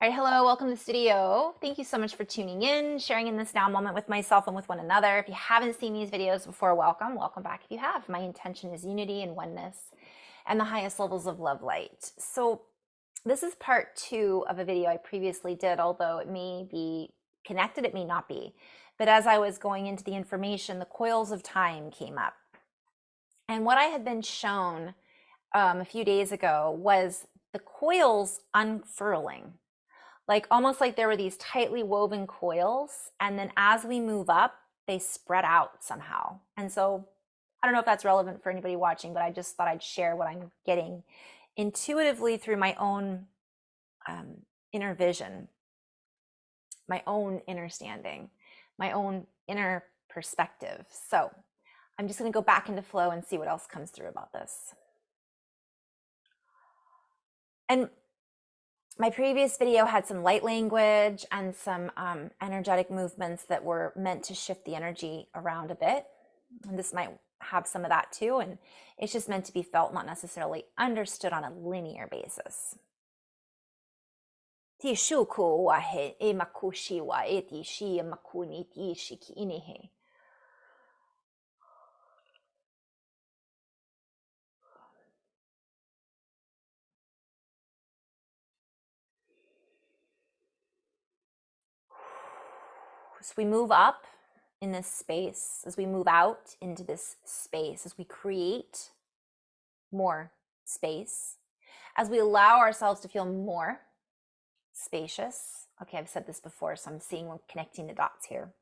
All right, hello, welcome to this video. Thank you so much for tuning in, sharing in this now moment with myself and with one another. If you haven't seen these videos before, welcome back if you have. My intention is unity and oneness and the highest levels of love light. So this is part 2 of a video I previously did, although it may be connected, it may not be. But as I was going into the information, the coils of time came up. And what I had been shown a few days ago was the coils unfurling. Like almost like there were these tightly woven coils, and then as we move up, they spread out somehow. And so I don't know if that's relevant for anybody watching, but I just thought I'd share what I'm getting intuitively through my own inner vision, my inner understanding, my own inner perspective. So I'm just going to go back into flow and see what else comes through about this. And my previous video had some light language and some energetic movements that were meant to shift the energy around a bit. And this might have some of that too. And it's just meant to be felt, not necessarily understood on a linear basis. So we move up in this space, as we move out into this space, as we create more space, as we allow ourselves to feel more spacious. Okay, I've said this before, so I'm seeing, we're connecting the dots here.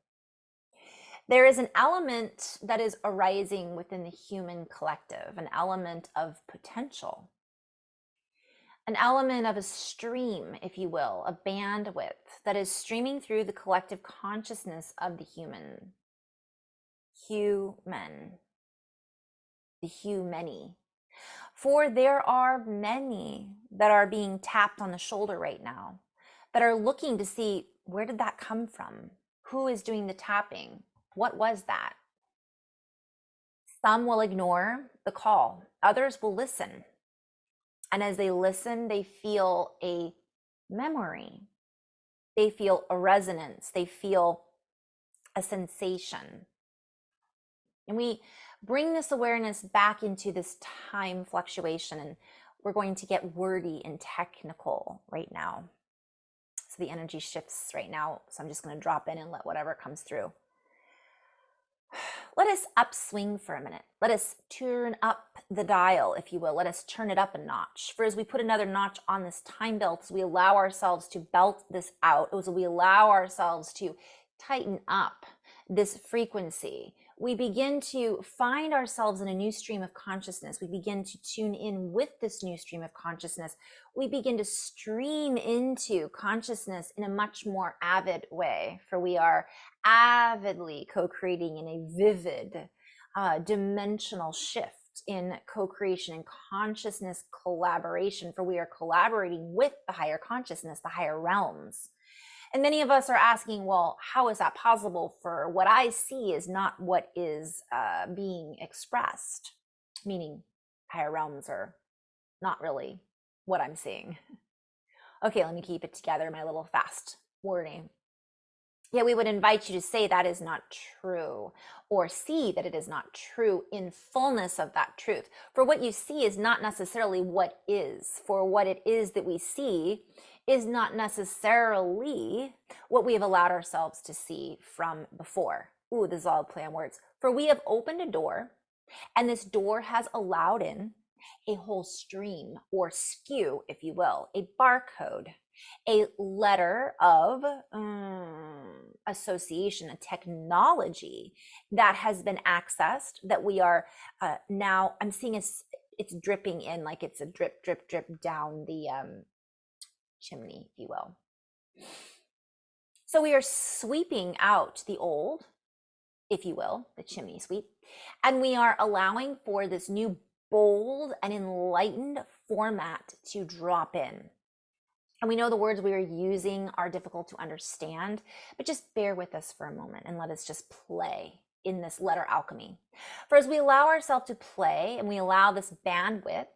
There is an element that is arising within the human collective, an element of potential, an element of a stream, if you will, a bandwidth that is streaming through the collective consciousness of the human, the humany. For there are many that are being tapped on the shoulder right now, that are looking to see, where did that come from? Who is doing the tapping? What was that? Some will ignore the call. Others will listen. And as they listen, they feel a memory. They feel a resonance. They feel a sensation. And we bring this awareness back into this time fluctuation, and we're going to get wordy and technical right now. So the energy shifts right now. So I'm just going to drop in and let whatever comes through. Let us upswing for a minute. Let us turn up the dial, if you will. Let us turn it up a notch. For as we put another notch on this time belt, as we allow ourselves to belt this out, as we allow ourselves to tighten up this frequency, we begin to find ourselves in a new stream of consciousness. We begin to tune in with this new stream of consciousness. We begin to stream into consciousness in a much more avid way, for we are avidly co-creating in a vivid dimensional shift in co-creation and consciousness collaboration, for we are collaborating with the higher consciousness, the higher realms. And many of us are asking, well, how is that possible? For what I see is not what is being expressed, meaning higher realms are not really what I'm seeing. Okay, let me keep it together, my little fast wording. Yeah, we would invite you to say that is not true, or see that it is not true in fullness of that truth. For what you see is not necessarily what is. For what it is that we see is not necessarily what we have allowed ourselves to see from before. Ooh, this is all play on words. For we have opened a door, and this door has allowed in a whole stream, or skew, if you will, a barcode, a letter of association, a technology that has been accessed, that we are now, I'm seeing it's dripping in, like it's a drip, drip, drip down the chimney, if you will. So we are sweeping out the old, if you will, the chimney sweep, and we are allowing for this new bold and enlightened format to drop in. And we know the words we are using are difficult to understand, but just bear with us for a moment and let us just play in this letter alchemy. For as we allow ourselves to play and we allow this bandwidth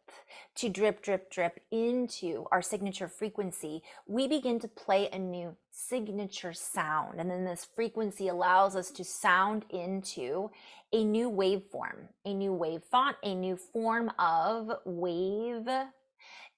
to drip, drip, drip into our signature frequency, we begin to play a new signature sound. And then this frequency allows us to sound into a new waveform, a new wave font, a new form of wave.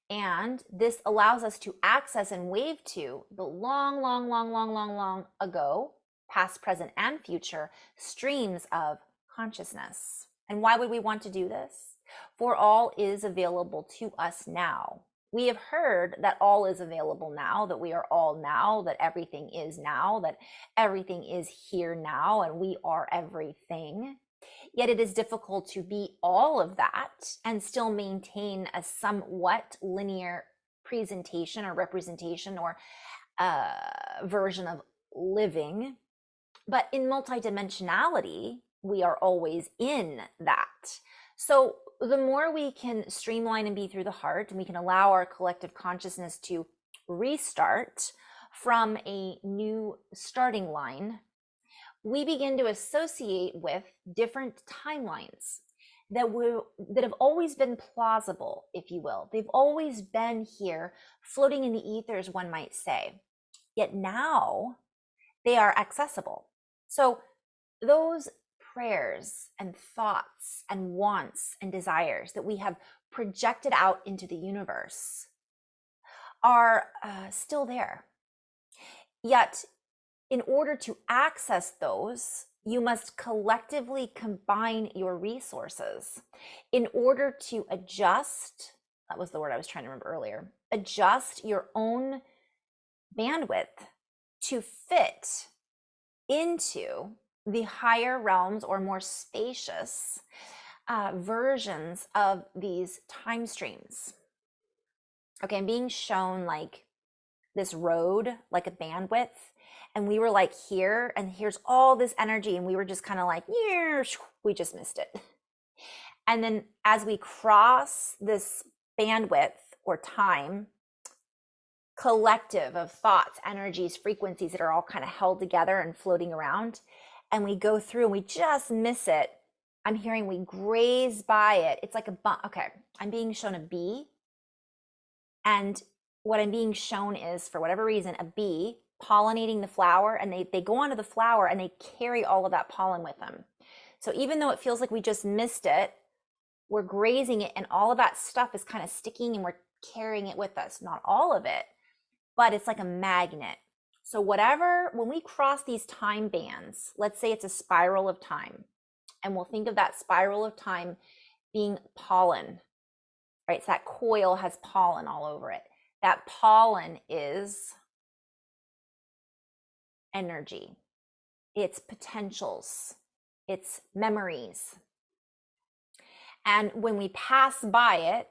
And this allows us to access and wave to the long ago, past, present, and future streams of consciousness. And why would we want to do this? For all is available to us now. We have heard that all is available now, that we are all now, that everything is now, that everything is here now, and we are everything. Yet it is difficult to be all of that and still maintain a somewhat linear presentation or representation or version of living. But in multidimensionality, we are always in that. So the more we can streamline and be through the heart, and we can allow our collective consciousness to restart from a new starting line, we begin to associate with different timelines that have always been plausible, if you will. They've always been here, floating in the ethers, one might say. Yet now they are accessible. So those prayers and thoughts and wants and desires that we have projected out into the universe are still there. Yet, in order to access those, you must collectively combine your resources in order to adjust, that was the word I was trying to remember earlier, adjust your own bandwidth to fit into the higher realms or more spacious versions of these time streams. Okay, I'm being shown like this road, like a bandwidth, and we were like here, and here's all this energy, and we were just kind of like, yeah, we just missed it. And then as we cross this bandwidth or time, collective of thoughts, energies, frequencies that are all kind of held together and floating around, and we go through and we just miss it. I'm hearing we graze by it. It's like a bump. Okay, I'm being shown a bee, and what I'm being shown is, for whatever reason, a bee pollinating the flower, and they go onto the flower and they carry all of that pollen with them. So even though it feels like we just missed it, we're grazing it, and all of that stuff is kind of sticking and we're carrying it with us. Not all of it, but it's like a magnet. So when we cross these time bands, let's say it's a spiral of time, and we'll think of that spiral of time being pollen, right? So that coil has pollen all over it. That pollen is energy, it's potentials, it's memories. And when we pass by it,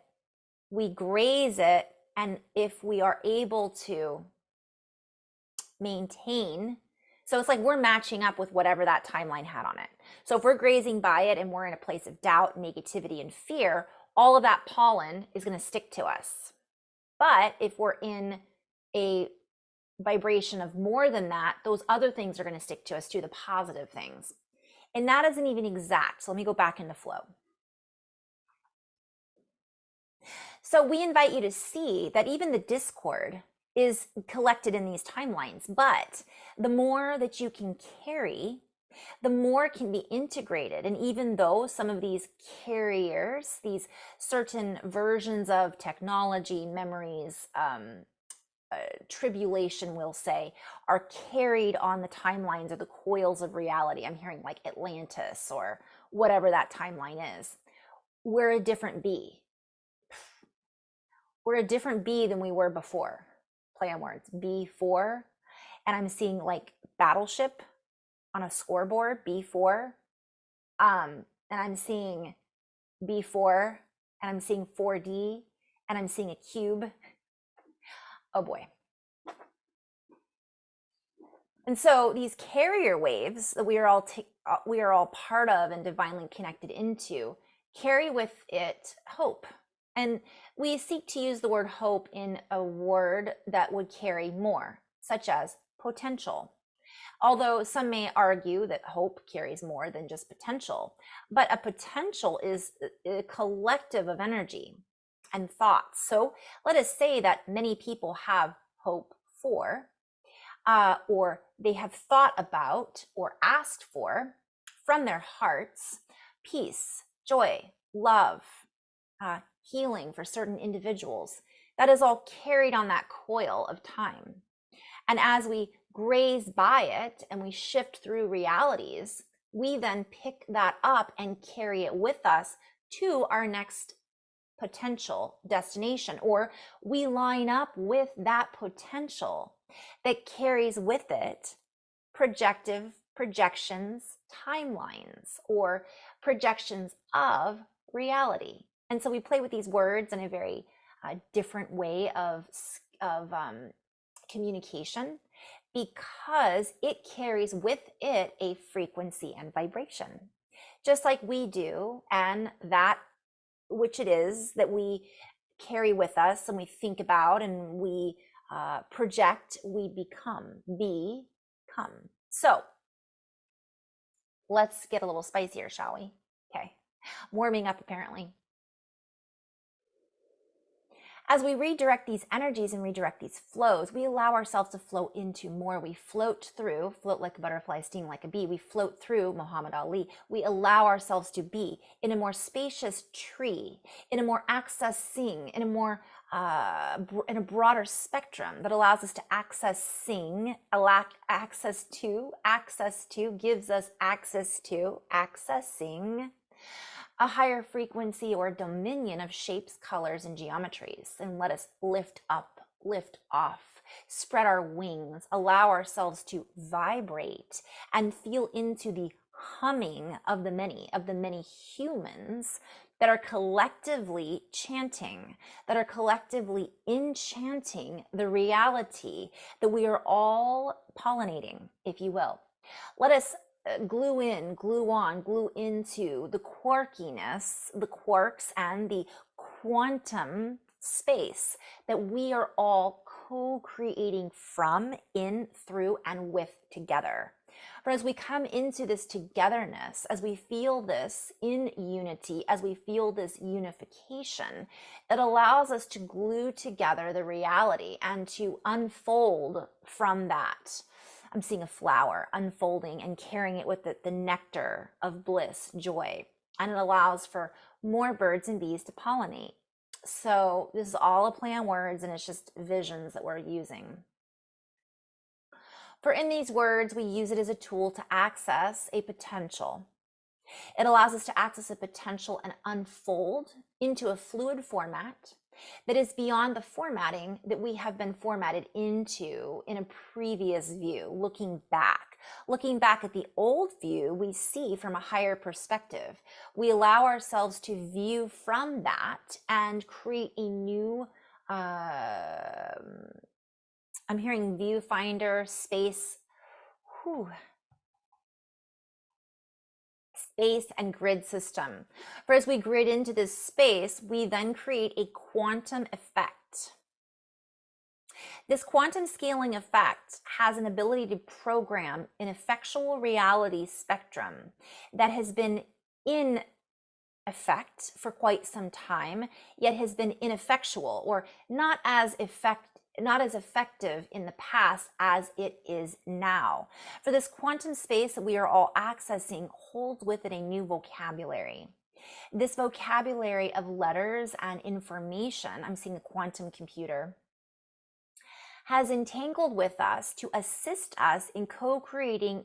we graze it, and if we are able to maintain, so it's like we're matching up with whatever that timeline had on it. So if we're grazing by it and we're in a place of doubt, negativity, and fear, all of that pollen is going to stick to us. But if we're in a vibration of more than that, those other things are going to stick to us too, the positive things. And that isn't even exact. So let me go back into flow. So we invite you to see that even the discord is collected in these timelines, but the more that you can carry, the more can be integrated. And even though some of these carriers, these certain versions of technology, memories, tribulation, we'll say, are carried on the timelines or the coils of reality. I'm hearing like Atlantis or whatever that timeline is. We're a different bee. We're a different bee than we were before. Play on words, B4. And I'm seeing like battleship on a scoreboard, B4. And I'm seeing B4, and I'm seeing 4D, and I'm seeing a cube. Oh boy. And so these carrier waves that we are all part of and divinely connected into carry with it hope. And we seek to use the word hope in a word that would carry more, such as potential. Although some may argue that hope carries more than just potential, but a potential is a collective of energy and thoughts. So let us say that many people have hope for, or they have thought about or asked for from their hearts peace, joy, love, healing for certain individuals. That is all carried on that coil of time. And as we graze by it and we shift through realities, we then pick that up and carry it with us to our next potential destination, or we line up with that potential that carries with it projections, timelines, or projections of reality. And so we play with these words in a very different way of communication, because it carries with it a frequency and vibration, just like we do, and that which it is that we carry with us and we think about and we project, we become. So let's get a little spicier, shall we? Okay, warming up apparently. As we redirect these energies and redirect these flows, we allow ourselves to flow into more. We float like a butterfly, sting like a bee. We float through Muhammad Ali. We allow ourselves to be in a more spacious tree, in a more accessing, in a more in a broader spectrum that allows us to accessing, access to, gives us access to, accessing a higher frequency or dominion of shapes, colors, and geometries. And let us lift up, lift off, spread our wings, allow ourselves to vibrate and feel into the humming of the many humans that are collectively chanting, that are collectively enchanting the reality that we are all pollinating, if you will. Let us glue in, glue on, glue into the quirkiness, the quarks, and the quantum space that we are all co-creating from, in, through, and with together. For as we come into this togetherness, as we feel this in unity, as we feel this unification, it allows us to glue together the reality and to unfold from that. I'm seeing a flower unfolding and carrying it with the nectar of bliss, joy, and it allows for more birds and bees to pollinate. So this is all a play on words, and it's just visions that we're using. For in these words, we use it as a tool to access a potential. It allows us to access a potential and unfold into a fluid format that is beyond the formatting that we have been formatted into in a previous view. Looking back at the old view, we see from a higher perspective. We allow ourselves to view from that and create a new, I'm hearing viewfinder, space, space and grid system. For as we grid into this space, we then create a quantum effect. This quantum scaling effect has an ability to program an effectual reality spectrum that has been in effect for quite some time, yet has been ineffectual, or not as effective in the past as it is now. For this quantum space that we are all accessing holds with it a new vocabulary. This vocabulary of letters and information, I'm seeing a quantum computer, has entangled with us to assist us in co-creating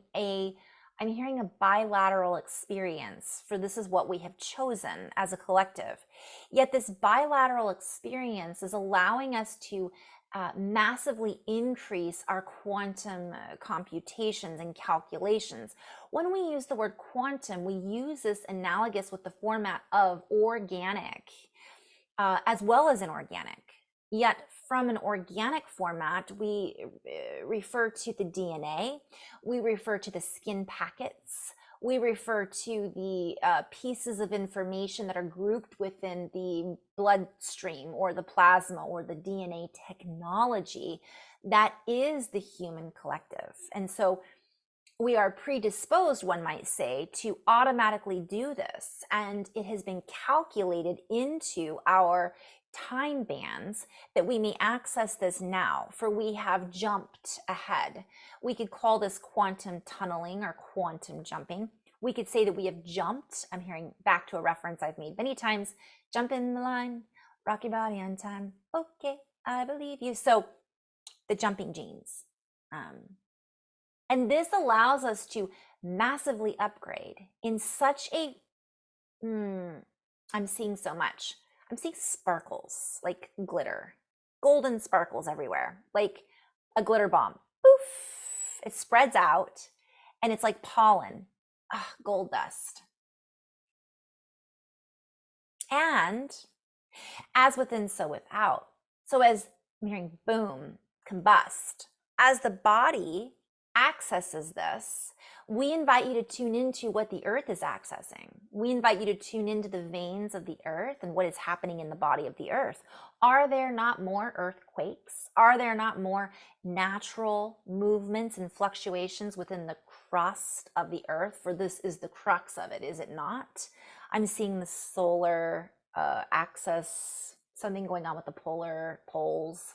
I'm hearing a bilateral experience, for this is what we have chosen as a collective. Yet this bilateral experience is allowing us to massively increase our quantum computations and calculations. When we use the word quantum, we use this analogous with the format of organic as well as inorganic. Yet from an organic format, we refer to the DNA, we refer to the skin packets, we refer to the pieces of information that are grouped within the bloodstream or the plasma or the DNA technology that is the human collective. And so we are predisposed, one might say, to automatically do this. And it has been calculated into our time bands that we may access this now, for we have jumped ahead. We could call this quantum tunneling or quantum jumping. We could say that we have jumped. I'm hearing back to a reference I've made many times. Jump in the line, rock your body on time. Okay, I believe you. So the jumping genes. And this allows us to massively upgrade in such a, I'm seeing so much. I'm seeing sparkles, like glitter, golden sparkles everywhere, like a glitter bomb. Poof! It spreads out and it's like pollen, gold dust. And as within, so without. So as I'm hearing boom, combust, as the body accesses this, we invite you to tune into what the earth is accessing. We invite you to tune into the veins of the earth and what is happening in the body of the earth. Are there not more earthquakes? Are there not more natural movements and fluctuations within the crust of the earth? For this is the crux of it, is it not? I'm seeing the solar axis, something going on with the polar poles.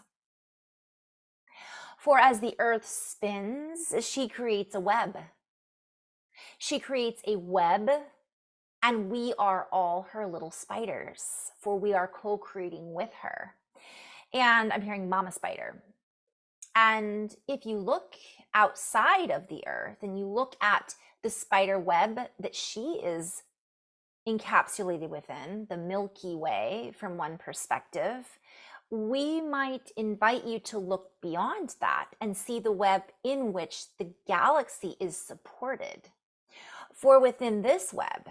For as the earth spins, she creates a web. She creates a web, and we are all her little spiders, for we are co-creating with her. And I'm hearing mama spider. And if you look outside of the earth and you look at the spider web that she is encapsulated within, the Milky Way from one perspective, we might invite you to look beyond that and see the web in which the galaxy is supported. For within this web,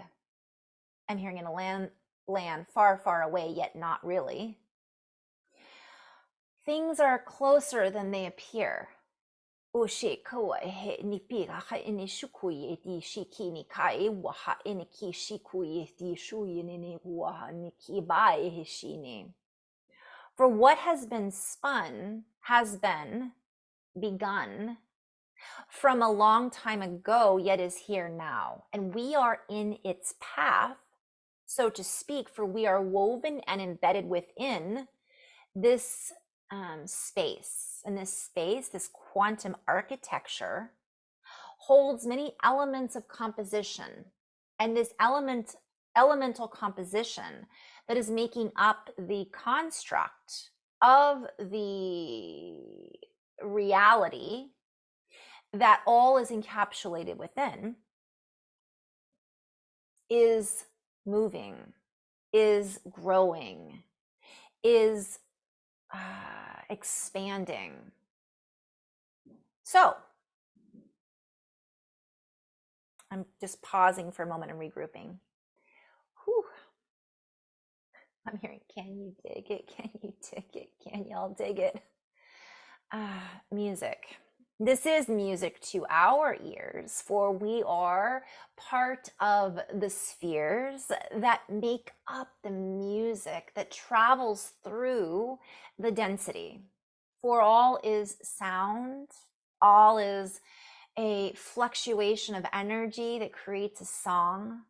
I'm hearing in a land far, far away, yet not really, things are closer than they appear. For what has been spun has been begun from a long time ago, yet is here now. And we are in its path, so to speak, for we are woven and embedded within this space. And this space, this quantum architecture, holds many elements of composition. And this elemental composition that is making up the construct of the reality that all is encapsulated within is moving, is growing, is expanding. So I'm just pausing for a moment and regrouping. Whew. I'm hearing, can you dig it? Can you dig it? Can y'all dig it? Music. This is music to our ears, for we are part of the spheres that make up the music that travels through the density. For all is sound, all is a fluctuation of energy that creates a song.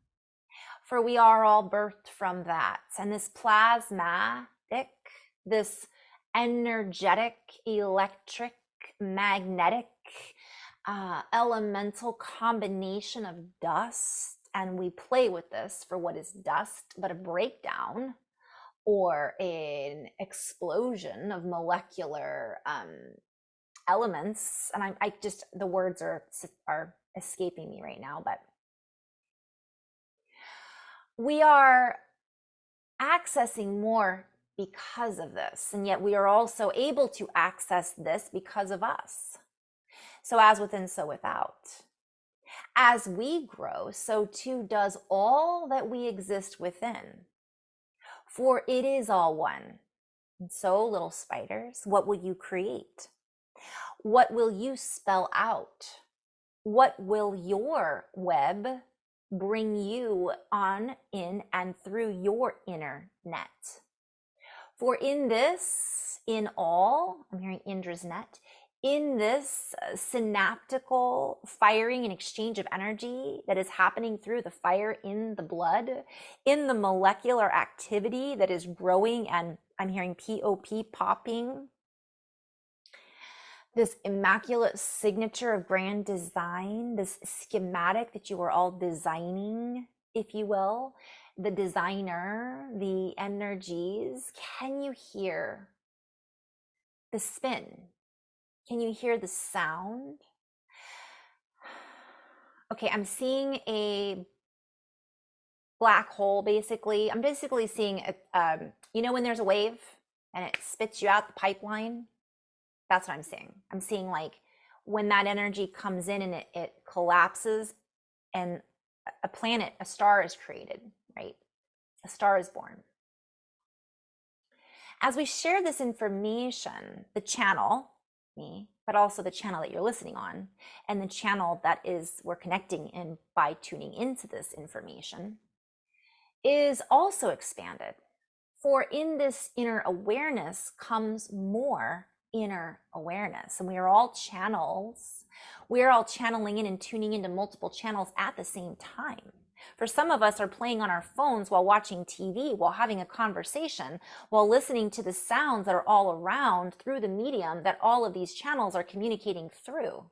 For we are all birthed from that. And this plasmatic, this energetic, electric, magnetic, elemental combination of dust, and we play with this for what is dust but a breakdown or an explosion of molecular elements. And I just, the words are escaping me right now, but we are accessing more because of this, and yet we are also able to access this because of us. So as within, so without. As we grow, so too does all that we exist within. For it is all one. And so, little spiders, what will you create? What will you spell out? What will your web bring you on, in, and through your inner net? For in this, in all, I'm hearing Indra's net, in this synaptical firing and exchange of energy that is happening through the fire in the blood, in the molecular activity that is growing, and I'm hearing POP popping, this immaculate signature of grand design, this schematic that you are all designing, if you will, the designer, the energies. Can you hear the spin? Can you hear the sound? Okay, I'm seeing a black hole, basically. I'm basically seeing, you know, when there's a wave and it spits you out the pipeline? That's what I'm seeing. I'm seeing like when that energy comes in and it collapses and a planet, a star is created, right? A star is born. As we share this information, the channel, me, but also the channel that you're listening on, and the channel that is we're connecting in by tuning into this information, is also expanded. For in this inner awareness comes more inner awareness. And we are all channels. We are all channeling in and tuning into multiple channels at the same time. For some of us are playing on our phones while watching TV, while having a conversation, while listening to the sounds that are all around through the medium that all of these channels are communicating through.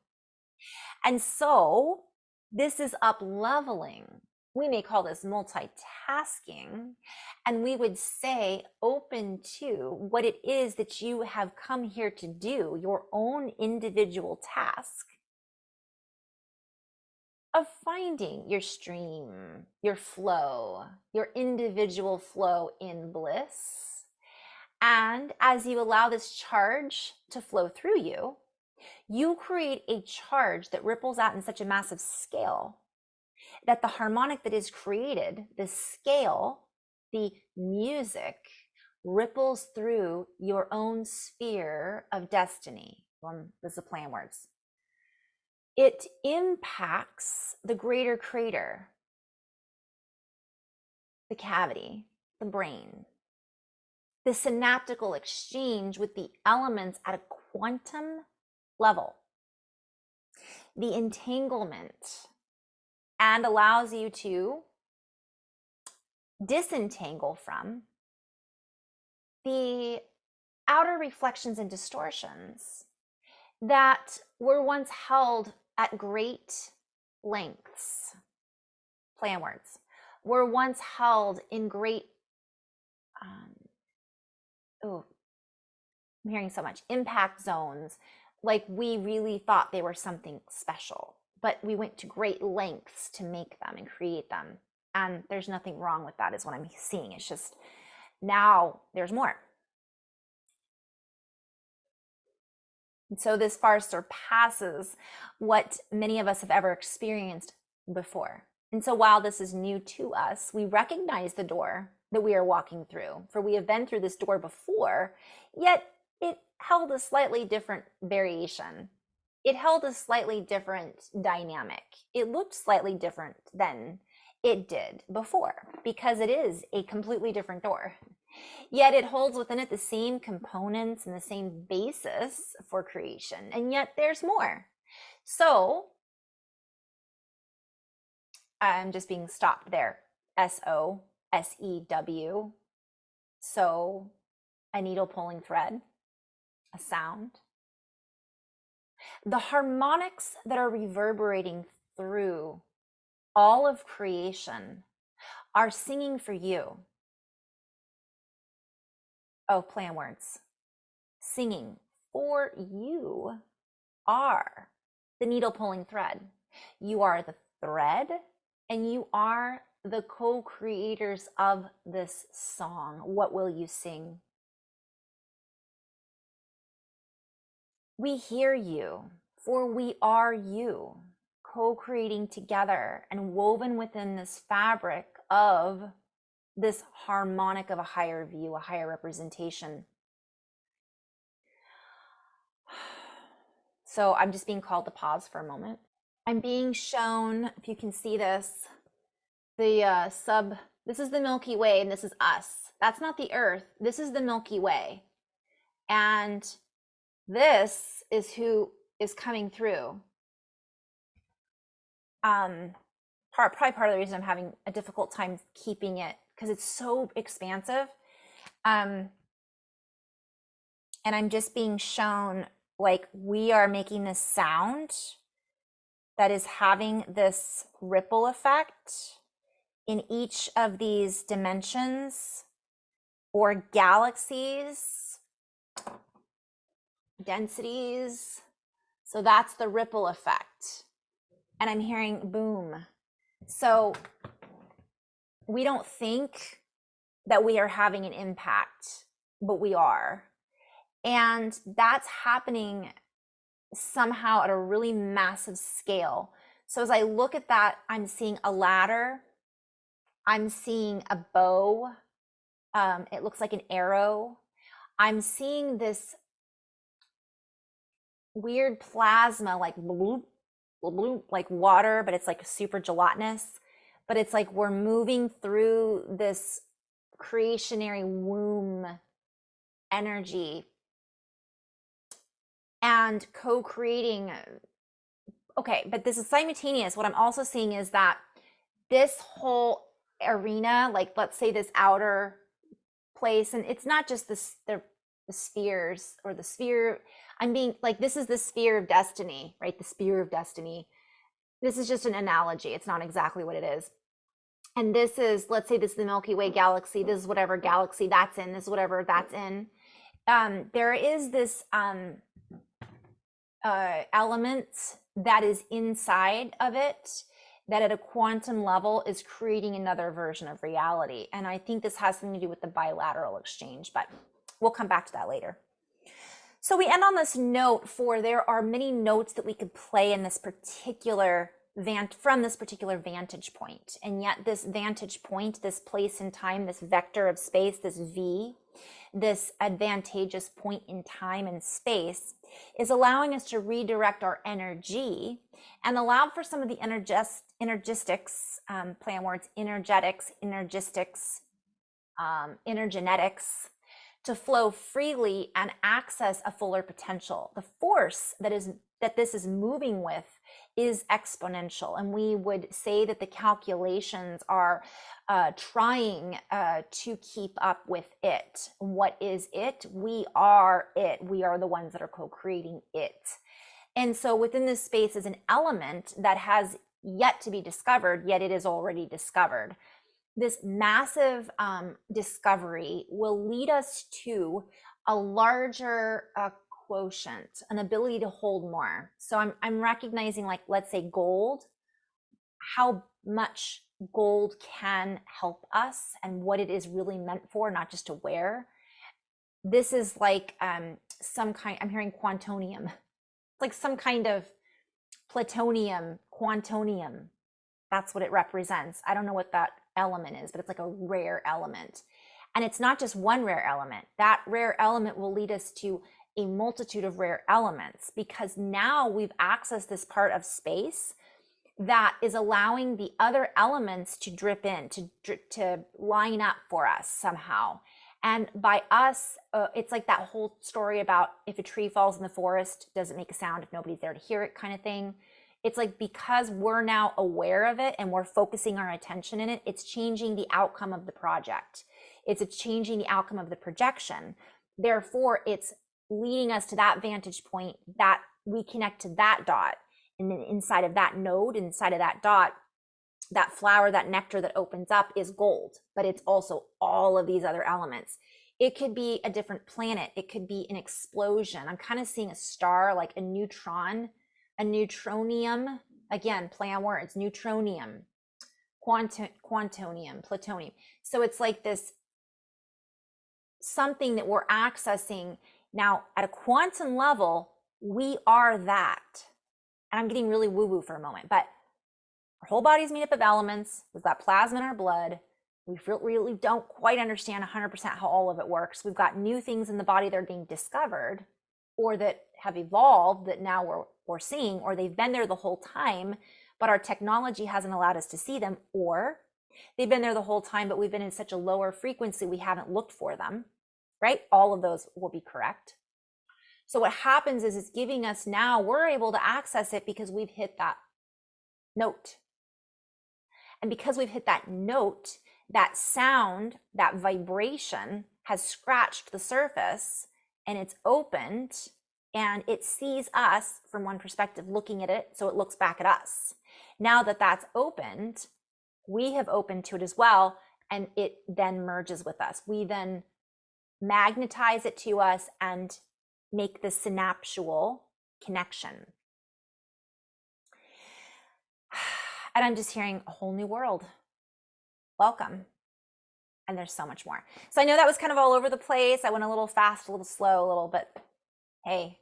And so this is up leveling. We may call this multitasking, and we would say open to what it is that you have come here to do, your own individual task of finding your stream, your flow, your individual flow in bliss. And as you allow this charge to flow through you, you create a charge that ripples out in such a massive scale that the harmonic that is created, the scale, the music, ripples through your own sphere of destiny. This is a play on words. It impacts the greater crater, the cavity, the brain, the synaptical exchange with the elements at a quantum level, the entanglement, and allows you to disentangle from the outer reflections and distortions that were once held at great lengths, play on words, were once held in great, I'm hearing so much, impact zones, like we really thought they were something special, but we went to great lengths to make them and create them. And there's nothing wrong with that is what I'm seeing. It's just now there's more. And so this far surpasses what many of us have ever experienced before. And so while this is new to us, we recognize the door that we are walking through, for we have been through this door before, yet it held a slightly different variation. It held a slightly different dynamic. It looked slightly different than it did before, because it is a completely different door. Yet it holds within it the same components and the same basis for creation, and yet there's more. So I'm just being stopped there. SOSEW. So a needle pulling thread, a sound. The harmonics that are reverberating through all of creation are singing for you. Oh, play on words. Singing for you are the needle pulling thread. You are the thread, and you are the co-creators of this song. What will you sing? We hear you, for we are you, co-creating together and woven within this fabric of this harmonic of a higher view, a higher representation. So I'm just being called to pause for a moment. I'm being shown, if you can see this, the this is the Milky Way and this is us. That's not the Earth. This is the Milky Way. And This is who is coming through. Probably part of the reason I'm having a difficult time keeping it, because it's so expansive. And I'm just being shown like we are making this sound that is having this ripple effect in each of these dimensions or galaxies, densities. So that's the ripple effect. And I'm hearing boom. So we don't think that we are having an impact, but we are. And that's happening somehow at a really massive scale. So as I look at that, I'm seeing a ladder, I'm seeing a bow, it looks like an arrow. I'm seeing this weird plasma, like bloop, bloop, like water, but it's like super gelatinous. But it's like we're moving through this creationary womb energy and co-creating. Okay, but this is simultaneous. What I'm also seeing is that this whole arena, like let's say this outer place, and it's not just this the spheres or the sphere. I'm being like, this is the sphere of destiny, right? The sphere of destiny. This is just an analogy. It's not exactly what it is. And this is, let's say this is the Milky Way galaxy. This is whatever galaxy that's in. This is whatever that's in. There is this element that is inside of it that at a quantum level is creating another version of reality. And I think this has something to do with the bilateral exchange, but we'll come back to that later. So we end on this note for there are many notes that we could play in this particular from this particular vantage point. And yet this vantage point, this place in time, this vector of space, this V, this advantageous point in time and space is allowing us to redirect our energy and allow for some of the energistics, play on words, energetics, energetics, energenetics to flow freely and access a fuller potential. The force that this is moving with is exponential, and we would say that the calculations are trying to keep up with it. What is it? We are it. We are the ones that are co-creating it. And so within this space is an element that has yet to be discovered, yet it is already discovered. This massive discovery will lead us to a larger quotient, an ability to hold more. So I'm recognizing, like, let's say gold, how much gold can help us and what it is really meant for, not just to wear. This is like some kind, I'm hearing quantonium, like some kind of plutonium, quantonium. That's what it represents. I don't know what that element is, but it's like a rare element. And it's not just one rare element. That rare element will lead us to a multitude of rare elements, because now we've accessed this part of space that is allowing the other elements to drip in, to line up for us somehow. And by us, it's like that whole story about if a tree falls in the forest, does it make a sound if nobody's there to hear it, kind of thing. It's like, because we're now aware of it and we're focusing our attention in it, it's changing the outcome of the project. It's changing the outcome of the projection. Therefore, it's leading us to that vantage point that we connect to that dot. And then inside of that node, inside of that dot, that flower, that nectar that opens up is gold, but it's also all of these other elements. It could be a different planet. It could be an explosion. I'm kind of seeing a star, like a neutron, a neutronium. Again, play on words, neutronium, quantonium, plutonium. So it's like this something that we're accessing now at a quantum level. We are that. And I'm getting really woo-woo for a moment, but our whole body's made up of elements. We've got plasma in our blood. We really don't quite understand 100% how all of it works. We've got new things in the body that are being discovered or that have evolved that now we're seeing, or they've been there the whole time, but our technology hasn't allowed us to see them, or they've been there the whole time, but we've been in such a lower frequency we haven't looked for them, right? All of those will be correct. So what happens is it's giving us now, we're able to access it because we've hit that note. And because we've hit that note, that sound, that vibration has scratched the surface and it's opened and it sees us from one perspective looking at it. So it looks back at us. Now that that's opened, we have opened to it as well. And it then merges with us. We then magnetize it to us and make the synapsual connection. And I'm just hearing a whole new world. Welcome. And there's so much more. So I know that was kind of all over the place. I went a little fast, a little slow, a little bit. Hey,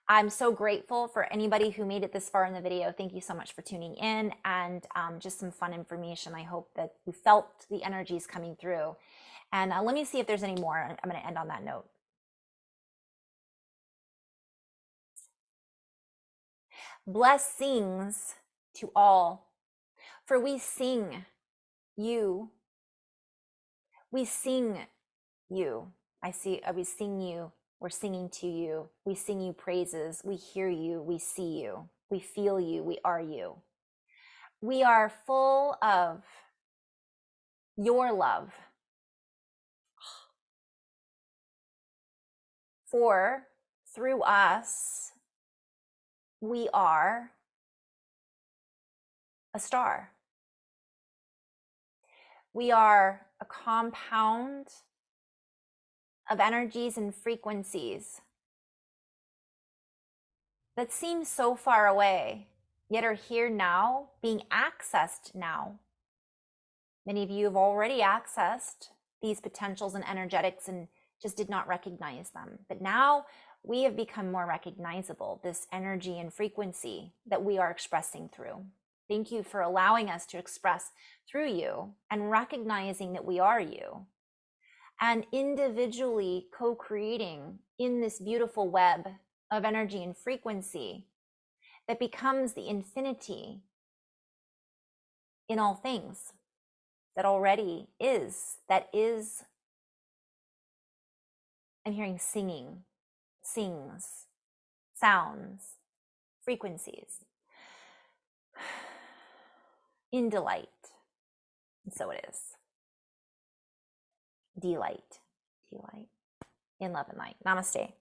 I'm so grateful for anybody who made it this far in the video. Thank you so much for tuning in, and just some fun information. I hope that you felt the energies coming through. And let me see if there's any more. I'm going to end on that note. Blessings to all, for we sing you. We sing you. I see, we sing you. We're singing to you. We sing you praises. We hear you. We see you. We feel you. We are you. We are full of your love. For through us, we are a star. We are a compound of energies and frequencies that seem so far away, yet are here now, being accessed now. Many of you have already accessed these potentials and energetics and just did not recognize them. But now we have become more recognizable, this energy and frequency that we are expressing through. Thank you for allowing us to express through you and recognizing that we are you, and individually co-creating in this beautiful web of energy and frequency that becomes the infinity in all things that already is, that is. I'm hearing singing, sings, sounds, frequencies, in delight. And so it is. Delight, delight, in love and light. Namaste.